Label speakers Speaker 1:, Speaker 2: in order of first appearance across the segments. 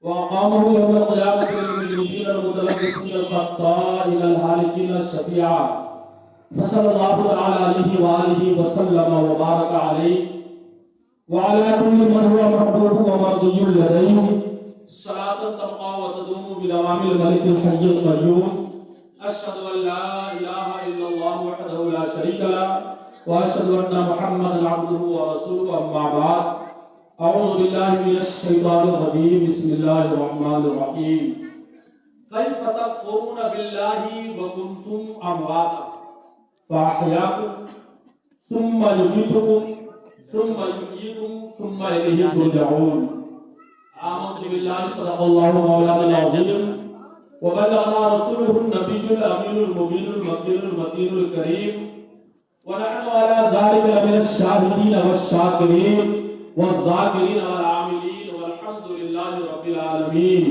Speaker 1: وأقامه يوم القيامة للمجرمين المتلبسين الخطائين الهالكين الشفيعا فصلى الله تعالى عليه وآله وسلم وبارك عليه وعلى كل من هو محبوب ومرضي لديه صلاة تبقى وتدوم بدوام الملك الحي القيوم. أشهد أن لا إله إلا الله وحده لا شريك له وأشهد أن محمدا عبده ورسوله. أما بعد، أعوذ بالله من الشيطان الرجيم. بسم الله الرحمن الرحيم. كيف تكفرون بالله وكنتم أمواتا فأحياكم ثم يميتكم ثم يحييكم ثم إليه ترجعون. آمنت بالله صدق الله مولانا العظيم وبلغنا رسوله النبي الأمين المبين المكين المتين الكريم ونحن على ذلك لمن الشاهدين والشاكرين والذاكرين والعاملين والحمد لله رب العالمين.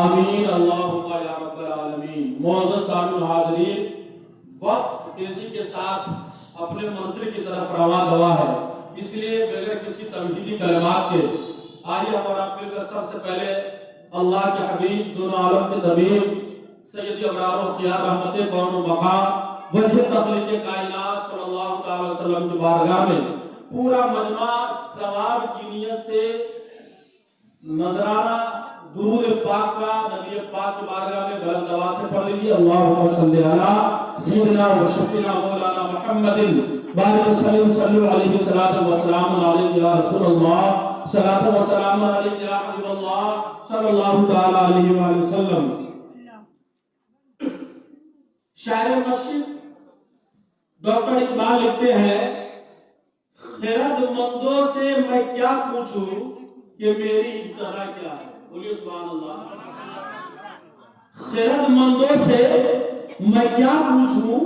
Speaker 1: آمین اللہم یا رب العالمین. معزز سامعین و حاضرین، وقت تیزی کے ساتھ اپنے منزل کی طرف رواں گواہ ہے، اس لیے بغیر کسی تمہیدی کلمات کے آئیے ہم اور آپ مل کر سب سے پہلے اللہ کے حبیب دونوں عالم کے طبیب سیدی ابرار و خیار رحمت کون و مقام وجہ تخلیق کائنات صلی اللہ علیہ وسلم کی بارگاہ میں پورا مجمع ثواب کی نیت سے نظرانہ درود پاک کا نبی پاک کی بارگاہ میں بلند آواز سے پڑھ لیجیے. اللہم صلی علی سیدنا و شفیعنا مولانا محمد بارک وسلم صلی علیہ وسلم علیہ یا رسول اللہ صلاۃ و سلام علیہ یا حبیب اللہ صلی اللہ تعالی علیہ وآلہ وسلم. شاعر مسجد ڈاکٹر اقبال لکھتے ہیں، خرد مندوں سے میں کیا پوچھوں کہ میری ابتدا کیا ہے. بولیے سبحان اللہ. خرد مندوں سے میں کیا پوچھوں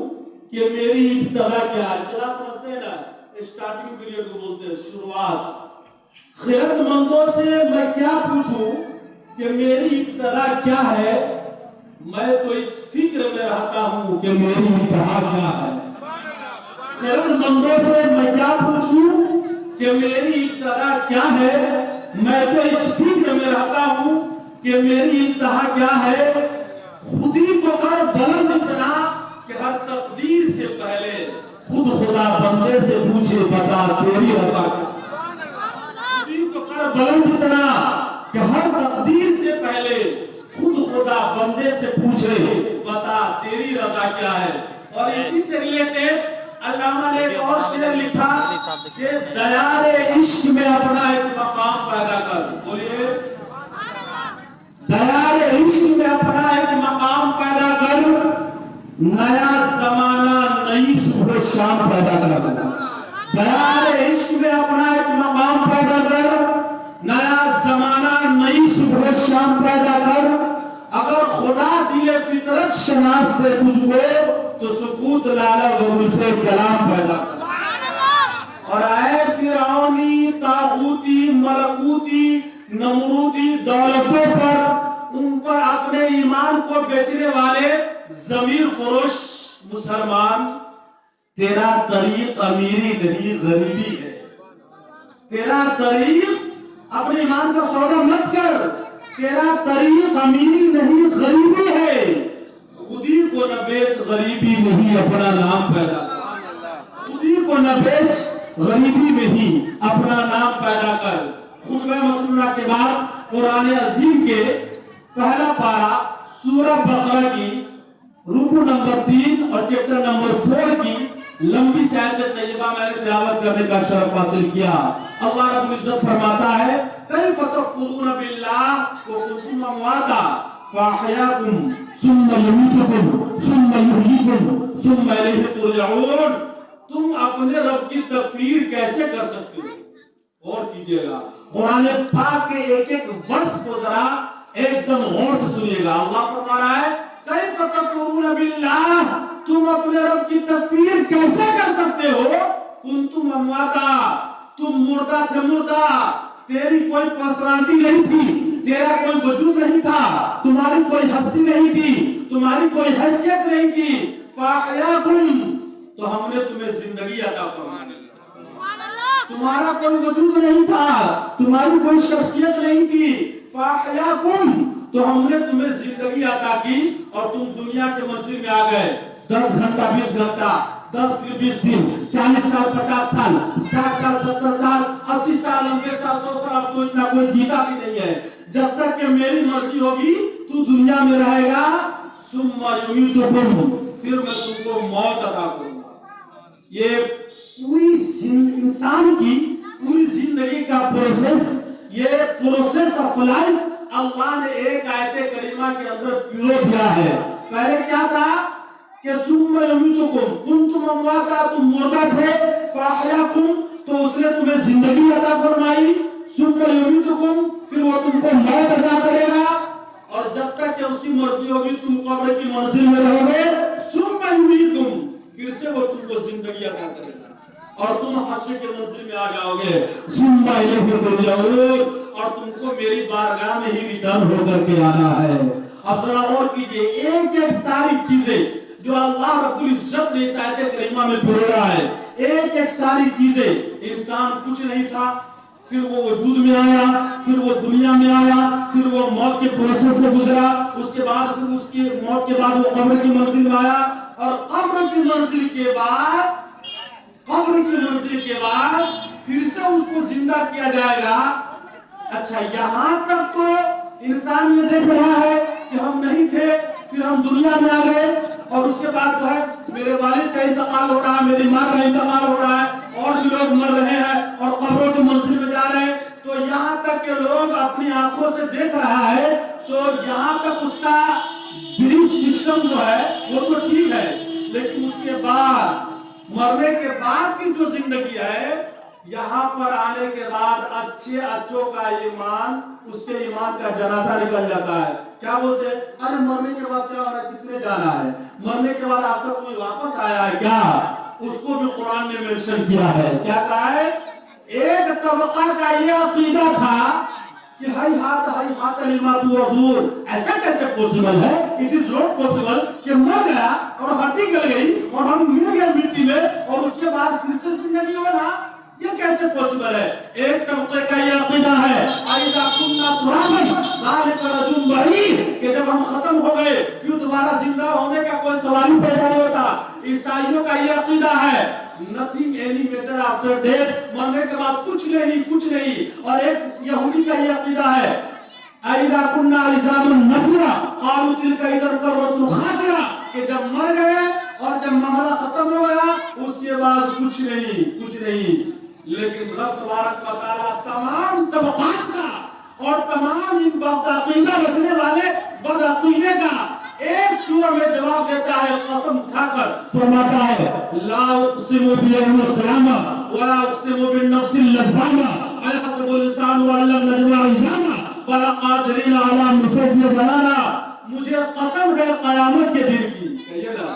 Speaker 1: کہ میری ابتدا کیا ہے. ابتدا سمجھتے ہیں نا، اسٹارٹنگ پیریڈ کو بولتے ہیں، شروعات. خرد مندوں سے میں کیا پوچھوں کہ میری ابتدا کیا ہے، میں تو اس فکر میں رہتا ہوں کہ میری انتہا کیا ہے. خرد مندوں سے میں کیا پوچھوں کہ میری ابتدا کیا ہے، میں تو اس فکر میں رہتا ہوں کہ میری انتہا کیا ہے. خودی کو کر بلند اتنا کہ ہر تقدیر سے پہلے خود خدا بندے سے پوچھے بتا تیری رضا کیا. خودی کو کر بلند اتنا کہ ہر تقدیر سے پہلے خود خدا بندے سے پوچھے بتا تیری رضا کیا ہے. اور اسی سے ریلیٹڈ علامہ نے ایک اور شعر لکھا کہ دیار عشق میں اپنا ایک مقام پیدا کر. بولیے دیار عشق میں اپنا ایک مقام پیدا کر، نیا زمانہ نئی صبح شام پیدا کر. دیار عشق میں اپنا ایک مقام پیدا کر، نیا زمانہ نئی صبح شام پیدا کر. اگر خدا دل فطرت شناس سے تجھ کو تو سکوت لالا غرور سے کلام پیدا کر. اور اے فرعونی طاغوتی ملکوتی نمرودی دولتوں پر، ان پر اپنے ایمان کو بیچنے والے ضمیر فروش مسلمان، تیرا طریق امیری نہیں غریبی ہے. تیرا طریق اپنے ایمان کا سودا مت کر، تیرا طریق امیری نہیں غریبی ہے. خودی کو نہ بیچ غریبی میں ہی اپنا نام پیدا کر. خودی کو نہ بیچ غریبی میں ہی اپنا نام پیدا کر. خطبہ مسنونہ کے بعد قرآن عظیم کے پہلا پارہ سورہ بقرہ کی رکوع نمبر 3 اور چیپٹر نمبر 4 کی لمبی سی آیت طیبہ میں نے تلاوت کرنے کا شرف حاصل کیا. اللہ رب العزت فرماتا ہے کیف تکفرون باللہ وکنتم امواتا فاحیاکم ثم یمیتکم ثم یحییکم ثم الیہ ترجعون. تم اپنے رب کی تکفیر کیسے کر سکتے ہو؟ اور کیجئے گا قرآن پاک کے ایک ایک ورس کو ذرا ایک دم غور سے سنیے گا. اللہ فرما رہا ہے کیف تکفرون باللہ، تم اپنے رب کی تکفیر کیسے کر سکتے ہو. کنتم امواتا، تم مردہ تھے. مردہ، تیری کوئی پرسنالٹی نہیں تھی، تیرا کوئی وجود نہیں تھا، تمہاری کوئی ہستی نہیں تھی، تمہاری کوئی حیثیت نہیں تھی. فاحیاکم، تو ہم نے تمہیں زندگی عطا فرمائی. تمہارا کوئی وجود نہیں تھا، تمہاری کوئی شخصیت نہیں تھی. فاحیاکم، تو ہم نے تمہیں زندگی عطا کی اور تم دنیا کے منزل میں آ گئے. 10 گھنٹہ 20 گھنٹہ 10 دن 20 دن 40 سال 50 سال 60 سال 70 سال 80 سال 90 سال 100 سال. اب تو اتنا کوئی جیتا بھی نہیں ہے. جب تک کہ میری مرضی ہوگی تو دنیا میں رہے گا. ثم یمیتکم، پھر میں تم کو موت عطا کروں گا. یہ پوری انسان کی پوری زندگی کا پروسیس، یہ پروسیس آف لائف اللہ نے ایک آیت کریمہ کے اندر پیرو دیا ہے. پہلے کیا تھا کہ ثم یمیتکم، کنتم امواتا، تم مردہ تھے، فاحیاکم، تو اس نے تمہیں زندگی عطا فرمائی. ثم یمیتکم، پھر وہ تم کو موت عطا کرے گا، اور جب تک کہ اس کی مرضی ہوگی تم قبر کی منزل میں رہو گے. ثم یحییکم، پھر سے وہ تم کو زندگی عطا کرے گا اور تم حشر کے منزل میں آ جاؤ گے. ثم الیہ ترجعون، اور تم کو میری بارگاہ میں ہی ریٹرن ہو کر کے آنا ہے. اب ذرا غور کیجئے، ایک ایک ساری چیزیں جو اللہ رب العزت نے اس آیت کریمہ میں پڑھا ہے، ایک ایک ساری چیزیں. انسان کچھ نہیں تھا، پھر وہ وجود میں آیا، پھر وہ دنیا میں آیا، پھر وہ موت کے پروسیس سے گزرا، اس کے بعد پھر اس کی موت کے بعد وہ قبر کی منزل میں آیا، اور قبر کی منزل کے بعد پھر سے اس کو زندہ کیا جائے گا. اچھا، یہاں تک تو انسان یہ دیکھ رہا ہے کہ ہم نہیں تھے، پھر ہم دنیا میں آ گئے، اور اس کے بعد جو ہے میرے والد کا انتقال ہو رہا ہے، میری ماں کا انتقال ہو رہا ہے، اور بھی لوگ مر رہے ہیں اور قبروں کی منزل میں جا رہے ہیں. تو یہاں تک کہ لوگ اپنی آنکھوں سے دیکھ رہا ہے، تو یہاں تک اس کا بلیف سسٹم جو ہے وہ تو ٹھیک ہے. لیکن اس کے بعد مرنے کے بعد کی جو زندگی ہے، یہاں پر آنے کے بعد اچھوں کا ایمان، اس کے ایمان کا جنازہ نکل جاتا ہے. کیا بولتے ہیں؟ ارے مرنے کے بعد کیا ہو رہا ہے، کس نے جانا ہے؟ مرنے کے بعد آپ کا کوئی واپس آیا ہے کیا؟ اس کو بھی قرآن نے منشن کیا ہے. کیا کہا ہے؟ ایک طبقہ کا یہ عقیدہ تھا کہ ہیہات لما توعدون. ایسا کیسے پوسیبل ہے؟ اٹ از ناٹ پوسیبل کہ مر گیا اور ہڈی گل گئی اور ہم مل گئے مٹی میں اور اس کے بعد پھر سے زندگی ہونا، یہ کیسے پوسیبل ہے؟ ایک طبقے کا یہ عقیدہ ہے اذا كنا ترابا ذلك رجل بعيد، کہ جب ہم ختم ہو گئے پھر دوبارہ زندہ ہونے کا کوئی سوال ہی پیدا نہیں ہوتا. عیسائیوں کا یہ عقیدہ ہے nothing any matter after death، مرنے کے بعد کچھ نہیں. اور ایک یہودی کا یہ عقیدہ ہے اذا كنا عظاما نخرا قالوا تلك اذا كرة خاسرة، کہ جب مر گئے اور جب معاملہ ختم ہو گیا اس کے بعد کچھ نہیں. لیکن رب تبارک و تعالیٰ تمام طبقات کا اور تمام ان عقیدہ رکھنے والے بد عقیدے کا ایک سورہ میں جواب دیتا ہے، قسم کھا کر فرماتا ہے لا اقسم بیوم القیامہ ولا اقسم بالنفس اللوامہ ایحسب الانسان ان لن نجمع عظامہ بلا قادرین علی ان نسوی بنانا. مجھے قسم ہے قیامت کے دن کی. کہیے نا،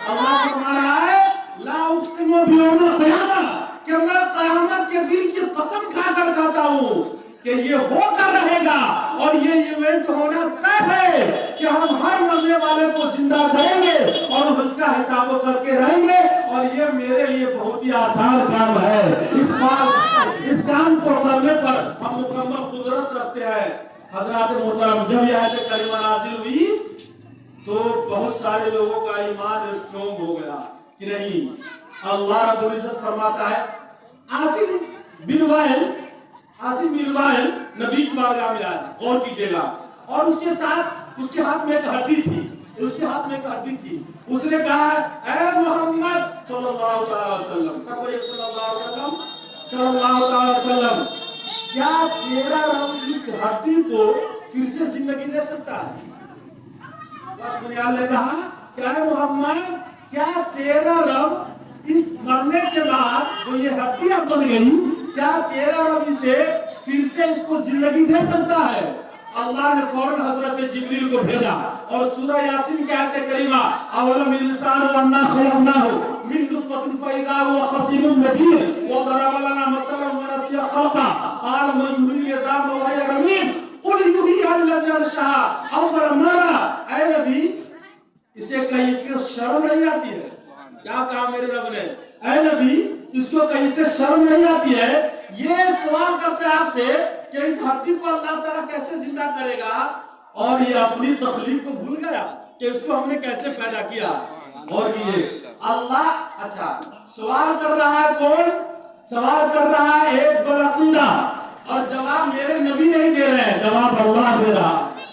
Speaker 1: اللہ فرما رہا ہے لا اقسم بیوم القیامہ، کہ میں قیامت کے دن کی قسم کھا کر کہتا ہوں کہ یہ ہو کر رہے گا اور یہ ایونٹ ہونا طے ہے کہ ہم ہر مرنے والے کو زندہ کریں گے اور اس کا حساب کر کے رہیں گے. اور یہ میرے لیے بہت ہی آسان کام ہے. اس کام کو کرنے پر ہم مکمل قدرت رکھتے ہیں. حضرات محترم، جب یہ آیت کریمہ نازل ہوئی تو بہت سارے لوگوں کا ایمان اسٹرانگ ہو گیا کہ نہیں. اللہ رب العزت فرماتا ہے عاصم بن وائل نبی کی بارگاہ میں آیا. غور کیجئے گا، اور اس کے ساتھ اس کے ہاتھ میں ایک ہڈی تھی. اس نے کہا اے محمد صلی اللہ تعالی وسلم، سب کو صلی اللہ تعالی وسلم، کیا تیرا رب اس ہڈی کو پھر سے زندگی دے سکتا ہے؟ بس بنیاد نے کہا کہ اے محمد، کیا تیرا رب اس مرنے کے بعد جو یہ ہڈیاں بن گئی، کیا تیرا رب اسے پھر سے اس کو زندگی دے سکتا ہے؟ اللہ نے فوراً حضرت جبریل کو بھیجا اور سورہ یاسین کی آیت کریمہ اولم الانسان انا خلقناه من نطفة فاذا هو خصيم مبين وضرب لنا مثلا ونسي خلقه قال من يحيي العظام وهي رميم قل يحييها الذي انشأها اول مرة. اے نبی، اسے کہیں اس کو شرم نہیں آتی ہے؟ کیا کہا میرے رب نے؟ اے نبی، اس کو کہیں سے شرم نہیں آتی ہے؟ یہ سوال کرتے ہیں آپ سے کہ اس ہڈی کو اللہ تعالیٰ کیسے زندہ کرے گا، اور یہ اپنی تخلیق کو بھول گیا کہ اس کو ہم نے کیسے پیدا کیا۔ اور یہ اللہ اچھا سوال کر رہا ہے، کون سوال کر رہا ہے؟ ایک بالعقیدہ، اور جواب میرے نبی نہیں دے رہے ہیں، جواب اللہ دے رہا ہے،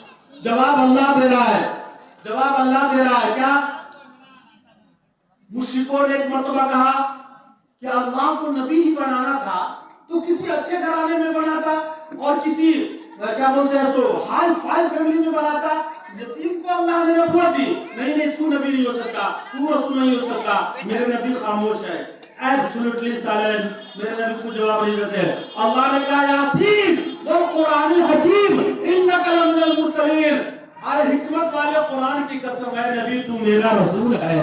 Speaker 1: جواب اللہ دے رہا ہے، جواب اللہ دے رہا ہے۔ کیا مشرکوں نے ایک مرتبہ کہا کہ اللہ کو نبی ہی بنانا تھا تو کسی اچھے گھرانے میں بناتا، اور کسی کیا بولتے ہیں سو ہائی فائی فیملی میں بناتا۔ یتیم کو اللہ نے نبوت دی، نہیں تو نبی نہیں ہو سکتا، تو رسول نہیں ہو سکتا، میرے نبی خاموش ہے، ایبسولوٹلی سائلنٹ، میرے نبی کو جواب نہیں دیتے۔ اللہ نے کہا یاسین والقرآن الحکیم انک لمن المرسلین، اے حکمت والے قرآن کی قسم، اے نبی تو میرا رسول ہے،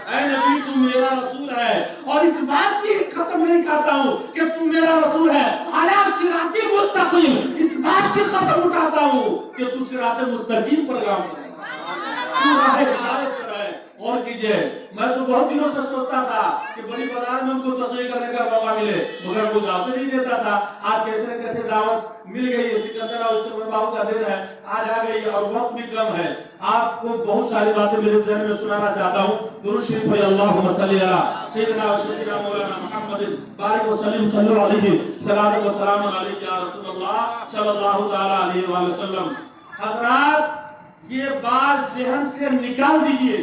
Speaker 1: اے نبی تو میرا رسول ہے، اور اس بات کی قسم نہیں کھاتا ہوں کہ تو میرا رسول ہے، علی صراط مستقیم، اس بات کی قسم اٹھاتا ہوں کہ تو صراط مستقیم پر گام کرے، تو راہ ہدایت پر ہے۔ اور کیجئے، میں تو بہت دنوں سے سوچتا تھا کہ بڑی بازار میں ہم کو تقریر کرنے کا موقع ملے، مگر وہ دعوت نہیں دیتا تھا۔ آج کیسے نہ کیسے دعوت مل گئی ہے، سکندر اور چمن بابو کا دن ہے، آج آ گئی، اور وقت بھی کم ہے۔ آپ کو بہت ساری باتیں میرے ذہن میں سنانا چاہتا ہوں۔ درود شریف پڑھیں، اللہم صلی علی سیدنا و شفیعنا مولانا محمد بارک وسلم، صلو علیہ صلاۃ و سلام علیک یا رسول اللہ صلی اللہ تعالی علیہ وآلہ وسلم۔ حضرات یہ بات ذہن سے نکال دیجئے،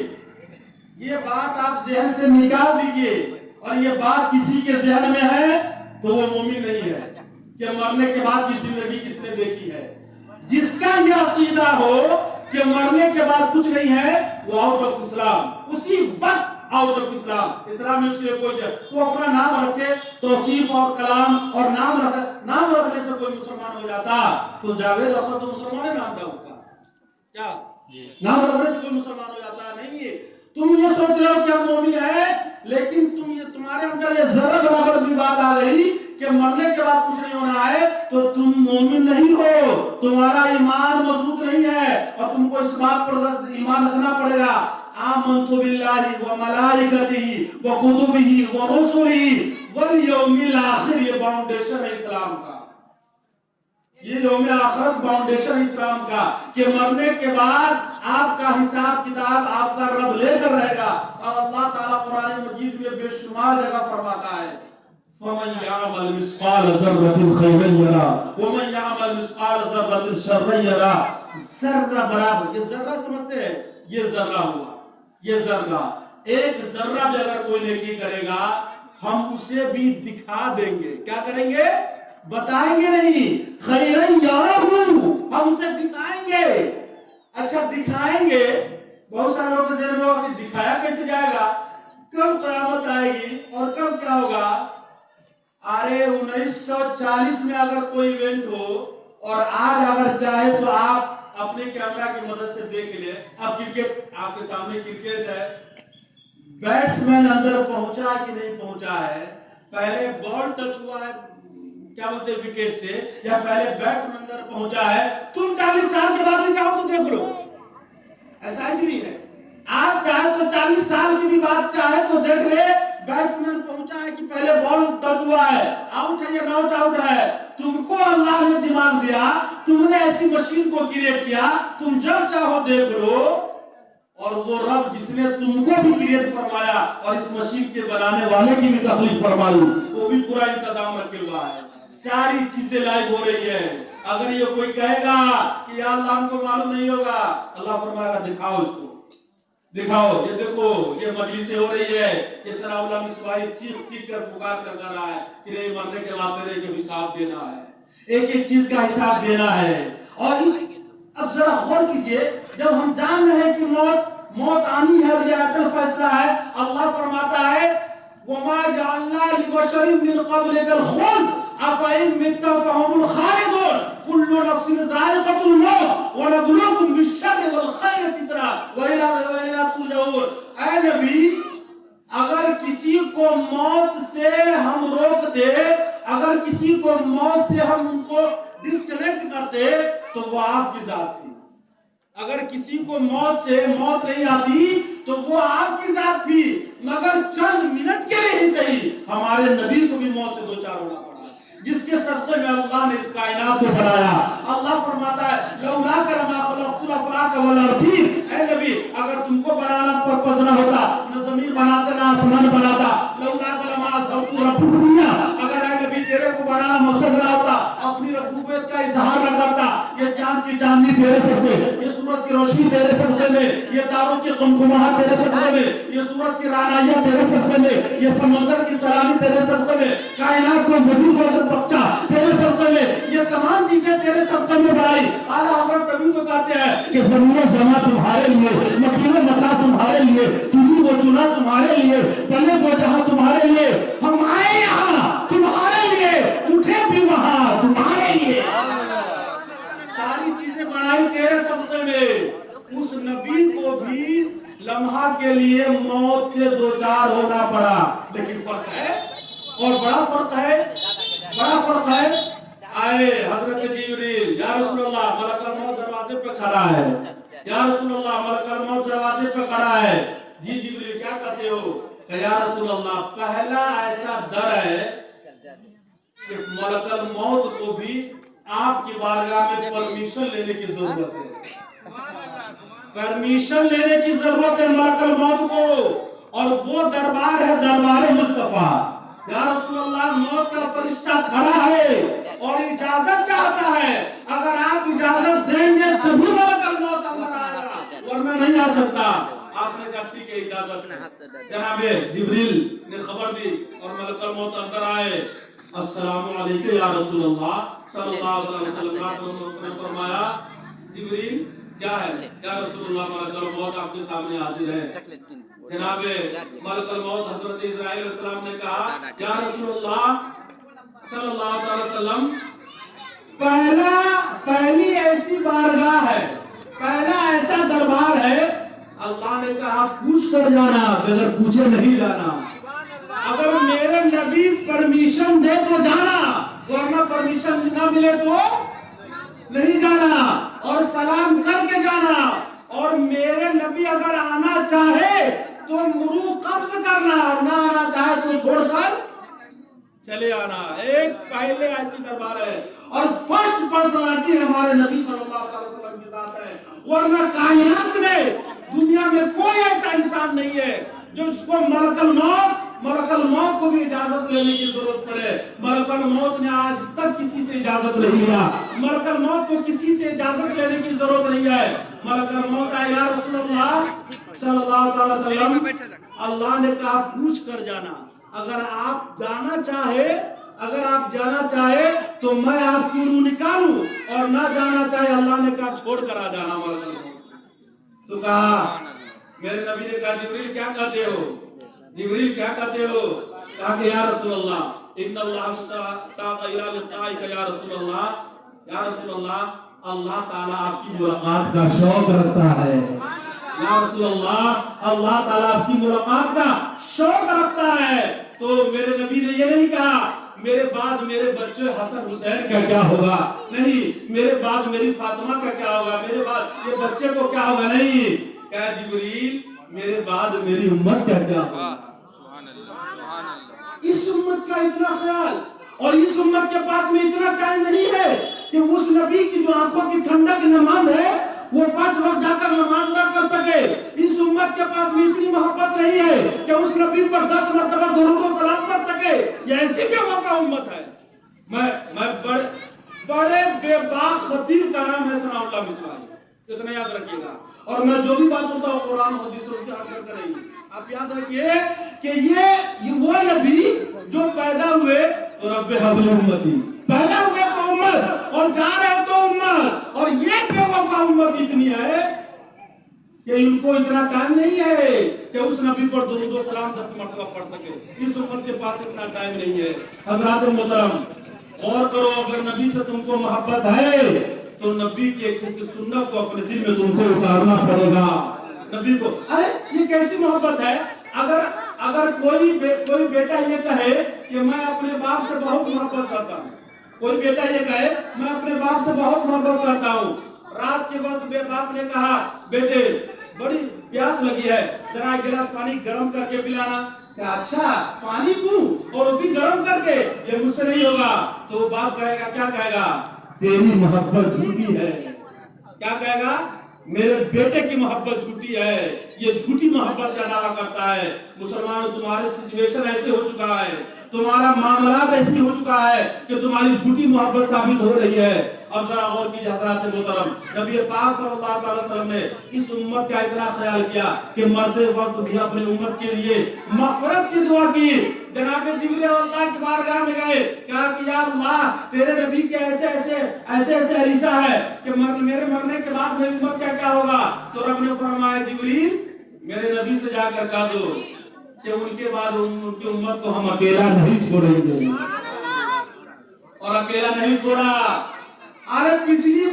Speaker 1: یہ بات آپ ذہن سے نکال دیجئے، اور یہ بات کسی کے ذہن میں ہے تو وہ مومن نہیں ہے کہ مرنے کے بعد کی زندگی کس نے دیکھی ہے۔ جس کا یہ عقیدہ ہو کہ مرنے کے بعد کچھ نہیں ہے، وہ آؤٹ آف اسلام، اسی وقت آؤٹ آف اسلام، اسلام میں اس کے کوئی وہ اپنا نام رکھے، توصیف اور کلام اور نام رکھنے سے کوئی مسلمان ہو جاتا تو جاوید اختر تو مسلمان ہے، نام تھا اس کا، کیا نام رکھنے سے کوئی مسلمان ہو جاتا نہیں ہے۔ تم یہ سوچ رہے ہو کہ ہم مومن ہیں، لیکن تمہارے اندر یہ ذرہ برابر بھی بات آ گئی کہ مرنے کے بعد کچھ نہیں ہونا ہے تو تم مومن نہیں ہو، تمہارا ایمان مضبوط نہیں ہے، اور تم کو اس بات پر ایمان رکھنا پڑے گا آمنت باللہ وملائکتہ وکتبہ ورسلہ والیوم الآخر۔ یہ باؤنڈیشن ہے اسلام کا، یہ یوم آخرت باؤنڈیشن اسلام کا، کہ مرنے کے بعد آپ کا حساب کتاب آپ کا رب لے کر رہے گا۔ اور اللہ تعالیٰ قرآن مجید میں بے شمار جگہ فرماتا ہے فَمَنْ يَعْمَلْ مِثْقَالَ ذَرَّةٍ خَيْرًا يَرَهُ وَمَنْ يَعْمَلْ مِثْقَالَ ذَرَّةٍ شَرًّا يَرَهُ۔ ذرہ برابر، یہ ذرہ سمجھتے ہیں، یہ ذرہ ہوا، یہ ذرہ، ایک ذرہ بھی اگر کوئی نیکی کرے گا ہم اسے بھی دکھا دیں گے۔ کیا کریں گے؟ بتائیں گے نہیں، خیرن یارہو، ہم اسے دکھائیں گے۔ اچھا دکھائیں گے، بہت سارے لوگ کے ذہن میں ہوگا کہ دکھایا کیسے جائے گا، کب قیامت آئے گی اور کب کیا ہوگا؟ ارے 1940 میں اگر کوئی ایونٹ ہو اور آج اگر چاہے تو آپ اپنے کیمرہ کی مدد سے دیکھ لیں۔ اب کرکٹ آپ کے سامنے کرکٹ ہے، بیٹسمین اندر پہنچا کہ نہیں پہنچا ہے، پہلے بال ٹچ ہوا ہے کیا بولتے ہیں وکٹ سے، یا پہلے بیٹسمین اندر پہنچا ہے۔ تم 40 سال کے بعد بھی چاہو تو دیکھ لو، ایسا ہی نہیں ہے۔ آپ چاہے تو 40 سال کی بھی بات چاہے تو دیکھ لے، بیٹسمین پہنچا ہے کہ پہلے بال ٹچ ہوا ہے، آؤٹ ہے یا ناٹ آؤٹ ہے۔ تم کو اللہ نے دماغ دیا، تم نے ایسی مشین کو کریٹ کیا، تم جب چاہو دیکھ لو، اور وہ رب جس نے تم کو بھی کریٹ فرمایا اور اس مشین کے بنانے والے کی بھی تخلیق فرمائی، وہ بھی پورا انتظام رکھے ہوا ہے، ساری چیزیں لائیو ہو رہی ہے۔ اگر یہ کوئی کہے گا کہ یا اللہ ہم کو معلوم نہیں ہوگا، اللہ فرمائے گا دکھاؤ اس کو، دکھاؤ، یہ دیکھو یہ مجلسیں ہو رہی ہے، یہ سنا اللہ مصباحی چیخ چیخ کر پکار کر رہا ہے کہ نہیں مرنے کے بعد تیرے کو حساب دینا ہے، ایک ایک چیز کا حساب دینا ہے۔ اور اب ذرا غور کیجئے، جب ہم جان رہے ہیں کہ موت آنی ہے اور یہ اٹل فیصلہ ہے، اللہ فرماتا ہے وَمَا جَعَلْنَا لِبَشَرٍ مِّن قَبْلِكَ الْخُلْدَ أَفَإِن مِتَّ فَهُمُ الْخَالِدُونَ كُلُّ نَفْسٍ ذَائِقَةُ الْمَوْتِ وَنَبْلُوكُم بِالشَّرِّ وَالْخَيْرِ فِتْنَةً وَإِلَيْنَا تُرْجَعُونَ۔ اے نبی، اگر کسی کو موت سے ہم روک دے، اگر کسی کو موت سے ہم ان کو ڈسکنیکٹ کرتے تو وہ آپ کی ذات تھی، اگر کسی کو موت نہیں آتی تو وہ آپ کی ذات تھی، مگر چند منٹ کے لیے ہی صحیح ہمارے نبی کو بھی موت سے دو چار ہونا پڑا، جس کے صدقے میں اللہ نے اس کائنات کو بنایا. اللہ فرماتا ہے لولاک لما خلقت الافلاک والارضین، اے نبی اگر تم کو بنانا پرپز نہ ہوتا نہ زمین بناتا نہ آسمان بناتا. لولاک لما اظہرت ربوبیہ، اگر اے نبی تیرے کو بنانا مقصد نہ ہوتا اپنی ربوبیت کا اظہار نہ کرتا، یہ چاند کی چاندنی تیرے صدقے، یہ سورج کی روشنی تیرے صدقے میں، یہ تاروں کی قمقماہٹ تیرے صدقے میں، یہ سورج کی رعنائیاں تیرے صدقے میں، یہ سمندر کی سلامی تیرے صدقے میں، کائنات کو وجود بخشا تیرے صدقے میں، یہ تمام چیزیں تیرے صدقے میں بنائی. اعلیٰ حضرت نبی کو کہتے ہیں کہ زمین و زماں تمہارے لیے، مکین و مکہ تمہارے لیے، چنی و چنا تمہارے لیے، بلے و جہاں تمہارے لیے، ہم آئے یہاں تمہارے لیے، اٹھے بھی وہاں تمہارے لیے. ساری چیزیں بنائی تیرے صدقے میں. اس نبی کو بھی لمحہ کے لیے موت سے دوچار ہونا پڑا، لیکن فرق ہے اور بڑا فرق ہے، بڑا فرق ہے. آئے حضرت جبریل، یا رسول اللہ ملک الموت دروازے پہ کھڑا ہے، یا رسول اللہ ملک الموت دروازے پہ کھڑا ہے. جی جبریل کیا کہتے ہو؟ کہ یا رسول اللہ پہلا ایسا در ہے کہ ملک الموت کو بھی آپ کی بارگاہ میں پرمیشن لینے کی ضرورت ہے، پرمیشن لینے کی ضرورت ہے ملک الموت کو. اور وہ دربار ہے دربار مصطفیٰ. یا رسول اللہ موت کا فرشتہ کھڑا ہے اور اجازت چاہتا ہے، اگر آپ اجازت دیں گے تبھی ملک الموت اندر آئے گا، ورنہ نہیں آ سکتا. آپ نے کہا ٹھیک ہے اجازت. جناب جبریل نے خبر دی اور ملک الموت اندر آئے. السلام علیکم یا رسول اللہ صلی اللہ علیہ وسلم نے فرمایا جبریل کیا ہے؟ یا رسول اللہ ملک الموت آپ کے سامنے حاضر ہے. جناب ملک الموت حضرت اسرائیل علیہ السلام نے کہا یا رسول اللہ صلی اللہ علیہ وسلم پہلی ایسی بارگاہ ہے، پہلا ایسا دربار ہے، اللہ نے کہا پوچھ کر جانا، بغیر پوچھے نہیں جانا. اگر میرے نبی پرمیشن دے تو جانا، ورنہ پرمیشن نہ ملے تو نہیں جانا، اور سلام کر کے جانا. اور میرے نبی اگر آنا چاہے تو مرو قبض کرنا، اور نہ آنا چاہے تو چھوڑ کر چلے آنا. ایک پہلے ایسی دربار ہے اور فرسٹ پرسنالٹی ہمارے نبی صلی اللہ علیہ وسلم کی ذات ہے. ورنہ کائنات میں دنیا میں کوئی ایسا انسان نہیں ہے جو اس کو ملک الموت کو بھی اجازت لینے کی ضرورت پڑے. ملک الموت نے آج تک کسی سے اجازت نہیں لیا، ملک الموت کو کسی سے اجازت لینے کی ضرورت نہیں ہے. ملک الموت آئے یا رسول اللہ صلی اللہ علیہ وسلم، اللہ نے کہا پوچھ کر جانا. اگر آپ جانا چاہے تو میں آپ کی روح نکالوں، اور نہ جانا چاہے اللہ نے کہا چھوڑ کر آ جانا. ملک الموت تو کہا، میرے نبی نے کہا جبریل کیا کہتے ہو؟ جبریل کیا کہتے ہو؟ کہا کہ یا رسول اللہ ان اللہ اشتاق الی لقائک یا رسول اللہ، یا رسول اللہ اللہ تعالیٰ آپ کی ملاقات کا شوق رکھتا ہے. یا رسول اللہ اللہ تعالیٰ آپ کی ملاقات کا شوق رکھتا ہے. تو میرے نبی نے یہ نہیں کہا میرے بعد میرے بچے حسن حسین کا کیا ہوگا، نہیں میرے بعد میری فاطمہ کا کیا ہوگا، میرے بعد یہ بچے کو کیا ہوگا، نہیں. کہا جبریل میرے بعد میری امت کا کیا ہوگا. اس امت کا اتنا خیال، اور اس امت کے پاس میں اتنا ٹائم نہیں ہے کہ اس نبی کی جو آنکھوں کی ٹھنڈک نماز ہے وہ 5 وقت جا کر نماز نہ کر سکے. اس امت کے پاس میں اتنی محبت نہیں ہے کہ اس نبی پر 10 مرتبہ درود و سلام پڑھ سکے. یہ ایسی بے وفا امت ہے. میں بڑے بے باک خطیب کا نام ہے ثناء اللہ مصباحی، اتنا یاد رکھیے گا. اور میں جو بھی بات کرتا ہوں قرآن حدیث اس کی آنکھ کر رہی، آپ یاد رکھیے کہ یہ وہ نبی جو پیدا ہوئے تو رب حبل امتی، پیدا ہوئے تو امت اور جا رہے تو امت. اور یہ بے وفا امت اتنی ہے کہ ان کو اتنا ٹائم نہیں ہے کہ اس نبی پر درود و سلام 10 مرتبہ پڑھ سکے. اس امت کے پاس اتنا ٹائم نہیں ہے. حضرات محترم غور کرو، اگر نبی سے تم کو محبت ہے تو نبی کی ایک سنت کو اپنے دل میں تم کو اتارنا پڑے گا. نبی کو یہ کیسی محبت ہے؟ اگر کوئی بیٹا یہ کہے کہ میں اپنے باپ سے بہت محبت کرتا ہوں، کوئی بیٹا یہ کہے میں اپنے باپ سے بہت محبت کرتا ہوں، رات کے وقت باپ نے کہا بیٹے بڑی پیاس لگی ہے، ذرا ایک گلاس پانی گرم کر کے پلانا. کہ اچھا پانی دوں اور وہ بھی گرم کر کے، یہ مجھ سے نہیں ہوگا. تو وہ باپ کہے گا، کیا کہے گا؟ تیری محبت جھوٹی ہے. کیا کہے گا؟ میرے بیٹے کی محبت جھوٹی ہے، یہ جھوٹی محبت کا دعویٰ کرتا ہے. مسلمانوں تمہارے سچویشن ایسے ہو چکا ہے، تمہارا معاملات ایسی ہو چکا ہے کہ تمہاری جھوٹی محبت ثابت ہو رہی ہے. اب ذرا غور کیجیے حضرات محترم، نبی پاک صلی اللہ علیہ وسلم نے اس امت کا اتنا خیال کیا کہ مرتے وقت بھی اپنے امت کے لیے مغفرت کی دعا کی. جناب جبریل اللہ کی بارگاہ میں گئے، کہا کہ یا اللہ تیرے نبی کے ایسے عریضہ ہے کہ میرے مرنے کے بعد میری امت کیا ہوگا. تو رب نے فرمایا جبریل میرے نبی سے جا کر کہہ دو کہ ان کے بعد ان کی امت کو ہم اکیلا نہیں چھوڑیں گے. اور اکیلا نہیں چھوڑا. ارے پچھلی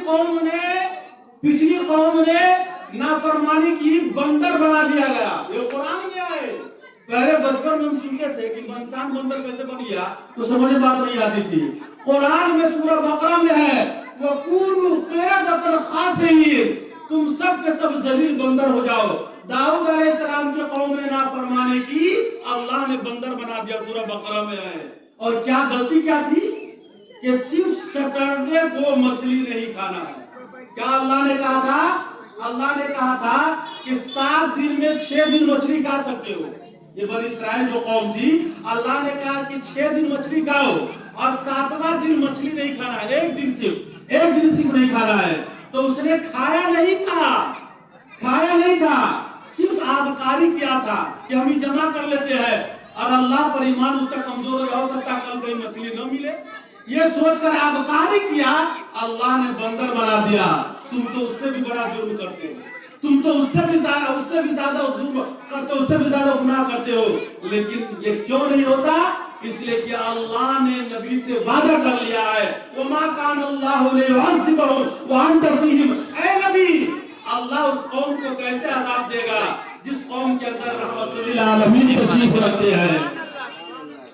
Speaker 1: قوم نے نافرمانی کی، بندر بنا دیا گیا. یہ قرآن میں آئے. پہلے بچپن میں ہم سنتے تھے کہ انسان بندر کیسے بن گیا تو سمجھ بات نہیں آتی تھی. قرآن میں سورہ بقرہ میں ہے وَكُونُوا قِرَدَةً خَاسِئِينَ، تم سب کے سب ذلیل بندر ہو جاؤ. داؤد علیہ السلام کی قوم نے نافرمانی کی، اللہ نے بندر بنا دیا. سورہ بقرہ میں ہے. اور کیا غلطی کیا تھی کہ صرف سیٹرڈے کو مچھلی نہیں کھانا ہے. کیا اللہ نے کہا تھا؟ اللہ نے کہا تھا کہ 7 دن میں 6 دن مچھلی کھا سکتے ہو. یہ بنی اسرائیل جو قوم تھی، اللہ نے کہا کہ 6 دن مچھلی کھاؤ اور 7واں دن مچھلی نہیں کھانا ہے. ایک دن صرف نہیں کھانا ہے. تو اس نے کھایا نہیں تھا، صرف آبکاری کیا تھا کہ ہم جمع کر لیتے ہیں اور اللہ پر ایمان اس کا کمزور ہو سکتا کل کوئی مچھلی نہ ملے. یہ سوچ کر آبکاری کیا، اللہ نے بندر بنا دیا. تم تو اس سے بھی بڑا جرم کرتے ہو، تم تو اس سے بھی زیادہ جرم کرتے ہو، اس سے بھی زیادہ گناہ کرتے ہو. لیکن یہ کیوں نہیں ہوتا؟ اس لیے کہ اللہ نے نبی سے وعدہ کر لیا ہے وَمَا كَانَ اللَّهُ لِيُعَذِّبَهُمْ وَأَنْتَ فِيهِمْ. اے نبی اللہ اس قوم کو کیسے عذاب دے گا جس قوم کے اندر رحمت للعالمین تشریف رکھتے ہیں.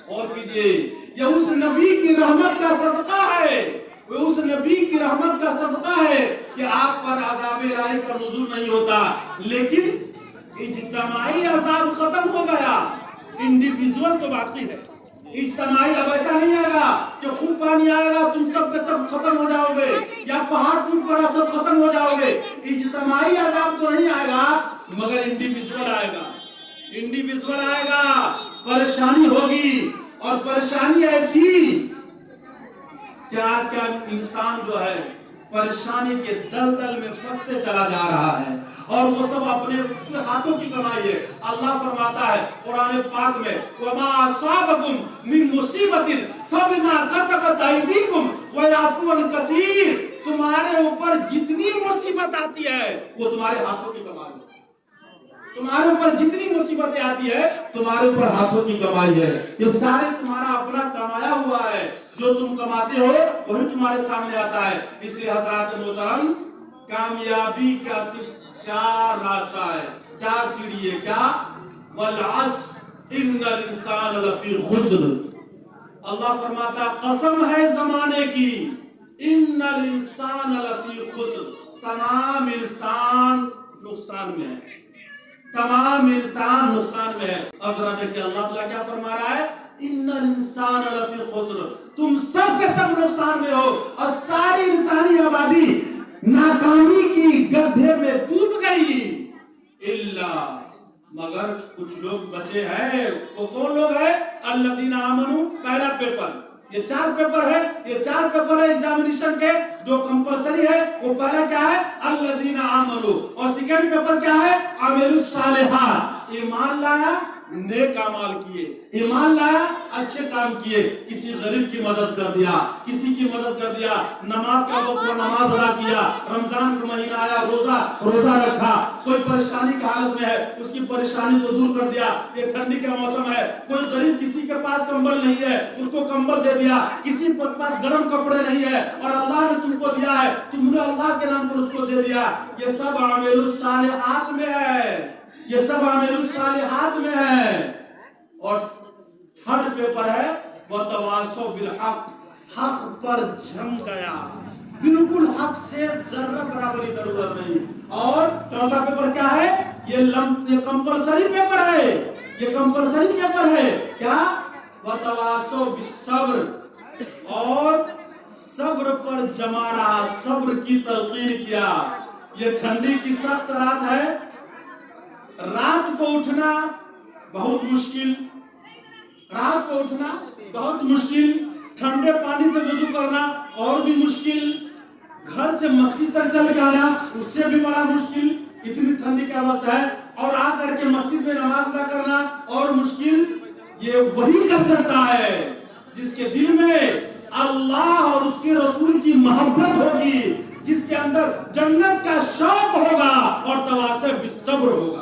Speaker 1: اور کیجئے یہ اس نبی کی رحمت کا صدقہ ہے، اس نبی کی رحمت کا صدقہ ہے کہ آپ پر عذاب الہی کا نزول نہیں ہوتا. لیکن اجتماعی عذاب ختم ہو گیا، انڈیویژول تو باقی ہے. اجتماعی اب ایسا نہیں آئے گا کہ خوب پانی آئے گا تم سب کے سب ختم ہو جاؤ گے یا پہاڑ ٹوٹ پڑا سب ختم ہو جاؤ گے. اجتماعی عذاب تو نہیں آئے گا مگر انڈیویژول آئے گا. پریشانی ہوگی اور پریشانی ایسی کہ آج کا انسان جو ہے پریشانی کے دلدل میں پھنستے چلا جا رہا ہے اور وہ سب اپنے ہاتھوں کی کمائی ہے. اللہ فرماتا ہے قرآن پاک میں وَمَا أَصَابَكُم مِّن مُّصِيبَةٍ فَبِمَا كَسَبَتْ أَيْدِيكُمْ وَيَعْفُو عَن كَثِيرٍ. تمہارے اوپر جتنی مصیبت آتی ہے وہ تمہارے ہاتھوں کی کمائی ہے. تمہارے اوپر جتنی مصیبتیں آتی ہے تمہارے اوپر ہاتھوں کی کمائی ہے. یہ سارے تمہارا اپنا کمایا ہوا ہے، جو تم کماتے ہو وہی تمہارے سامنے آتا ہے. اس لیے حضرات محترم کامیابی کا صرف 4 راستہ ہے، 4 سیڑھی ہے. کیا؟ وَالْعَصْرِ إِنَّ الْإِنسَانَ لَفِي خُسْرٍ. اللہ فرماتا قسم ہے زمانے کی، إِنَّ الْإِنسَانَ لَفِي خُسْرٍ. تمام انسان نقصان میں ہے، تمام انسان نقصان میں ہے. اب ذرا دیکھیں اللہ تعالیٰ کیا فرما رہا ہے ان الانسان لفی خسر. تم سب کے سب نقصان میں ہو اور ساری انسانی آبادی ناکامی کی گڈھے میں ڈوب گئی الا مگر کچھ لوگ بچے ہیں. وہ کون لوگ ہیں؟ الذین آمنوا. پہلا پیپر، یہ 4 پیپر ہے، یہ 4 پیپر ہے ایگزامینیشن کے جو کمپلسری ہے. وہ پہلا کیا ہے؟ الذین آمنوا. اور سیکنڈ پیپر کیا ہے؟ عملوا الصالحات. ایمان لایا، نیک اعمال کیے، ایمان لایا، اچھے کام کیے، کسی غریب کی مدد کر دیا، کسی کی مدد کر دیا، نماز کا وقت پر نماز ادا کیا، رمضان کا مہینہ آیا روزہ رکھا، کوئی پریشانی کی حالت میں ہے اس کی پریشانی کو دور کر دیا. یہ ٹھنڈی کا موسم ہے، کوئی غریب کسی کے پاس کمبل نہیں ہے اس کو کمبل دے دیا، کسی کے پاس گرم کپڑے نہیں ہے اور اللہ نے تم کو دیا ہے، تم نے اللہ کے نام پر اس کو دے دیا. یہ سب عمل الصالحات میں ہے، یہ سب عمل الصالحات میں ہے. اور تھرڈ پیپر ہے وتواصوا بالحق. حق پر جم گیا، بالکل حق سے ذرہ برابری ضرورت نہیں. اور چوتھا پیپر کیا ہے؟ یہ کمپلسری پیپر ہے. یہ کمپلسری پیپر ہے کیا؟ وتواصوا بالصبر، اور صبر پر جمع رہا، صبر کی تلقین کیا۔ یہ ٹھنڈی کی سخت رات ہے، رات کو اٹھنا بہت مشکل، رات کو اٹھنا بہت مشکل، ٹھنڈے پانی سے وضو کرنا اور بھی مشکل، گھر سے مسجد تک چل کے آنا اس سے بھی بڑا مشکل، اتنی ٹھنڈی کا وقت ہے، اور آ کر کے مسجد میں نماز ادا کرنا اور مشکل۔ یہ وہی کر سکتا ہے جس کے دل میں اللہ اور اس کے رسول کی محبت ہوگی، جس کے اندر جنت کا شوق ہوگا اور تواصوا بالصبر ہوگا۔